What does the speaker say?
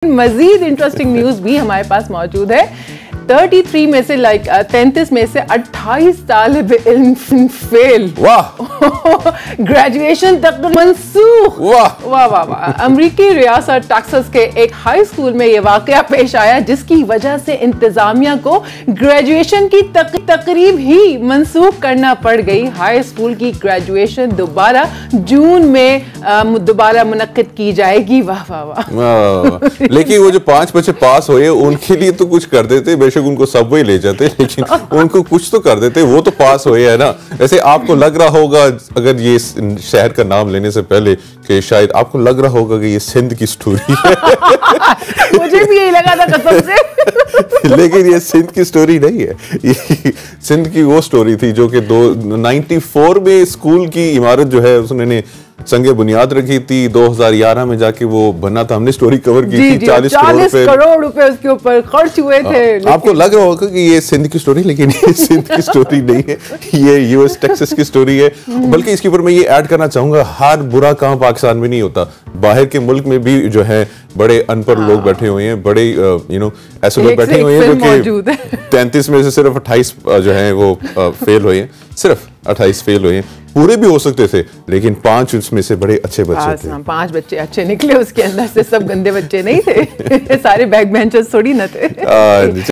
मजीद interesting news भी हमारे पास मौजूद है। 33 में से 33 में से 28 तालिब इल्म फेल। वाह। ग्रेजुएशन तक मंसूख। वाह वाह वाह वाह। अमरीकी रियासत टेक्सास के एक हाई स्कूल में यह वाकया पेश आया जिसकी वजह से इंतजामिया को ग्रेजुएशन की तकरीब ही मंसूख करना पड़ गई। हाई स्कूल की ग्रेजुएशन दोबारा जून में दोबारा मुनक्किद की जाएगी। वाह वाह वाह। लेकिन वो जो 5 बच्चे पास हुए उनके लिए तो कुछ कर देते, बेशक उनको सबवे ले जाते, लेकिन उनको कुछ तो कर देते, वो तो पास हुए है ना। ऐसे आपको लग रहा होगा, अगर ये शहर का नाम लेने से पहले, कि शायद आपको लग रहा होगा कि ये सिंध की स्टोरी है। मुझे भी यही लगा था कसम से। लेकिन ये सिंध की स्टोरी नहीं है, ये सिंध की वो स्टोरी थी जो कि 94 में स्कूल की इमारत जो है उसने संगे बुनियाद रखी थी। 2011 में जाके वो बना था, हमने स्टोरी कवर की थी। 40 करोड़ रुपए उसके ऊपर खर्च हुए थे। आपको लग रहा होगा कि ये सिंध की स्टोरी, लेकिन ये सिंध की स्टोरी नहीं है, ये यूएस टेक्सास की स्टोरी है। बल्कि इसके ऊपर मैं ये ऐड करना चाहूंगा, हर बुरा काम पाकिस्तान में नहीं होता, बाहर के मुल्क में भी जो है बड़े अनपढ़ लोग बैठे हुए हैं, बड़े ऐसे लोग बैठे हुए हैं जो कि 33 में से सिर्फ 28 जो है वो फेल हुए हैं, सिर्फ 28 फेल हुए हैं। पूरे भी हो सकते थे, लेकिन 5 उसमें से बड़े अच्छे बच्चे थे। 5 बच्चे अच्छे निकले, उसके अंदर से सब गंदे बच्चे नहीं थे। सारे बैक बेंचर्स थोड़ी ना थे।